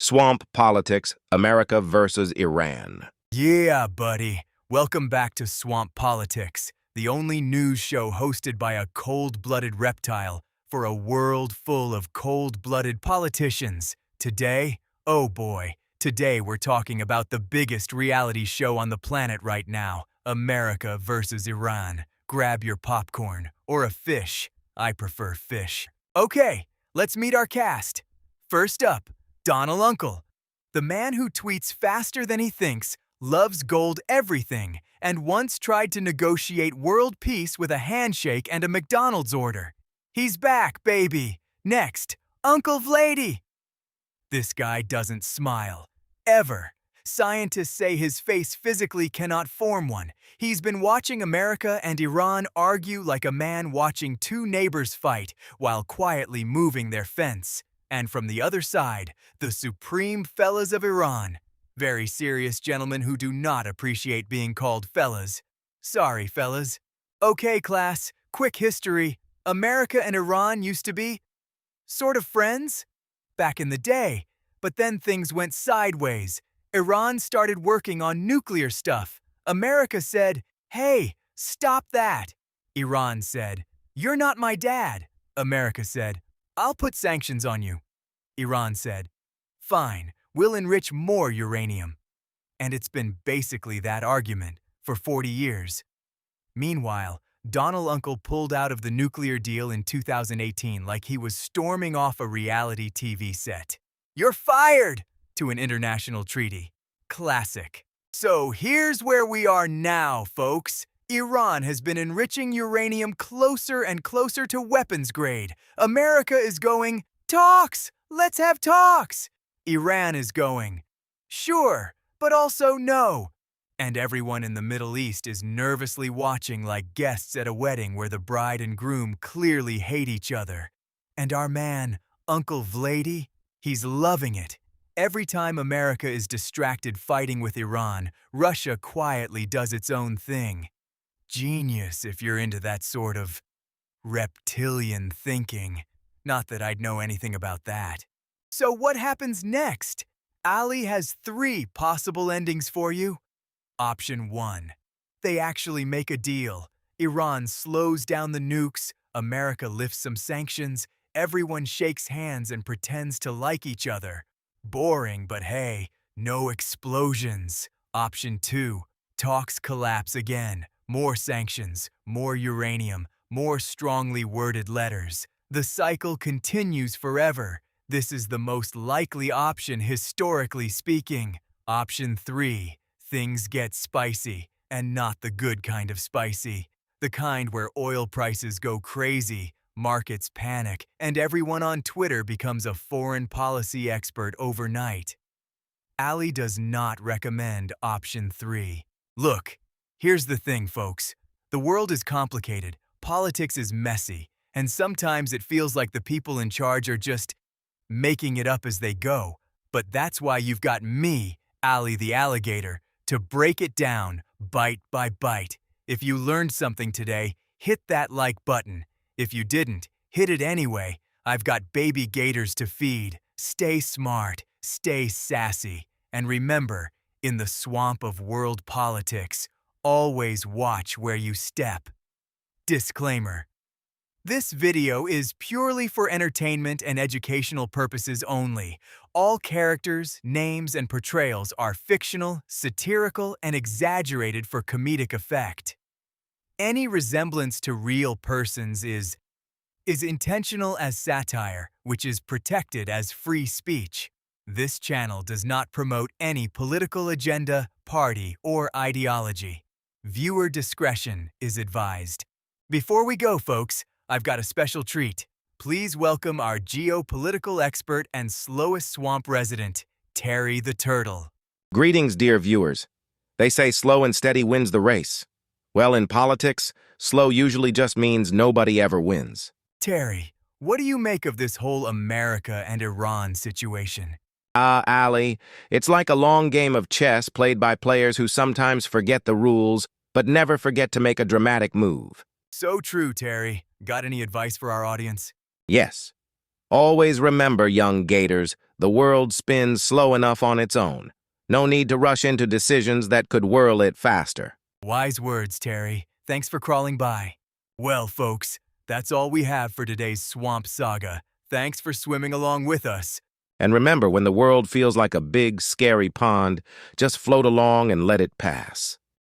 Swamp Politics, America versus Iran. Yeah, buddy. Welcome back to Swamp Politics, the only news show hosted by a cold-blooded reptile for a world full of cold-blooded politicians. Today, oh boy, today we're talking about the biggest reality show on the planet right now, America versus Iran. Grab your popcorn, or a fish. I prefer fish. Okay, let's meet our cast. First up, Donald Uncle, the man who tweets faster than he thinks, loves gold everything, and once tried to negotiate world peace with a handshake and a McDonald's order. He's back, baby. Next, Uncle Vlady. This guy doesn't smile. Ever. Scientists say his face physically cannot form one. He's been watching America and Iran argue like a man watching two neighbors fight while quietly moving their fence. And from the other side, the supreme fellas of Iran. Very serious gentlemen who do not appreciate being called fellas. Sorry, fellas. Okay, class, quick history. America and Iran used to be sort of friends back in the day, but then things went sideways. Iran started working on nuclear stuff. America said, "Hey, stop that." Iran said, "You're not my dad." America said, "I'll put sanctions on you." Iran said, "Fine, we'll enrich more uranium." And it's been basically that argument for 40 years. Meanwhile, Donald Uncle pulled out of the nuclear deal in 2018 like he was storming off a reality TV set. "You're fired!" to an international treaty. Classic. So here's where we are now, folks. Iran has been enriching uranium closer and closer to weapons grade. America is going, "Talks! Let's have talks!" Iran is going, "Sure, but also no." And everyone in the Middle East is nervously watching like guests at a wedding where the bride and groom clearly hate each other. And our man, Uncle Vlady, he's loving it. Every time America is distracted fighting with Iran, Russia quietly does its own thing. Genius if you're into that sort of reptilian thinking. Not that I'd know anything about that. So what happens next? Ali has 3 possible endings for you. Option 1. They actually make a deal. Iran slows down the nukes, America lifts some sanctions, everyone shakes hands and pretends to like each other. Boring, but hey, no explosions. Option 2. Talks collapse again. More sanctions, more uranium, more strongly worded letters. The cycle continues forever. This is the most likely option historically speaking. Option 3. Things get spicy, and not the good kind of spicy. The kind where oil prices go crazy, markets panic, and everyone on Twitter becomes a foreign policy expert overnight. Ali does not recommend option 3. Look, here's the thing, folks. The world is complicated, politics is messy, and sometimes it feels like the people in charge are just making it up as they go. But that's why you've got me, Ali the Alligator, to break it down, bite by bite. If you learned something today, hit that like button. If you didn't, hit it anyway. I've got baby gators to feed. Stay smart, stay sassy, and remember, in the swamp of world politics, always watch where you step. Disclaimer. This video is purely for entertainment and educational purposes only. All characters, names, and portrayals are fictional, satirical, and exaggerated for comedic effect. Any resemblance to real persons is intentional as satire, which is protected as free speech. This channel does not promote any political agenda, party, or ideology. Viewer discretion is advised. Before we go, folks, I've got a special treat. Please welcome our geopolitical expert and slowest swamp resident, Terry the Turtle. Greetings, dear viewers. They say slow and steady wins the race. Well, in politics, slow usually just means nobody ever wins. Terry, what do you make of this whole America and Iran situation? Ali, it's like a long game of chess played by players who sometimes forget the rules, but never forget to make a dramatic move. So true, Terry. Got any advice for our audience? Yes. Always remember, young gators, The world spins slow enough on its own. No need to rush into decisions that could whirl it faster. Wise words, Terry. Thanks for crawling by. Well, folks, that's all we have for today's Swamp Saga. Thanks for swimming along with us. And remember, when the world feels like a big, scary pond, just float along and let it pass.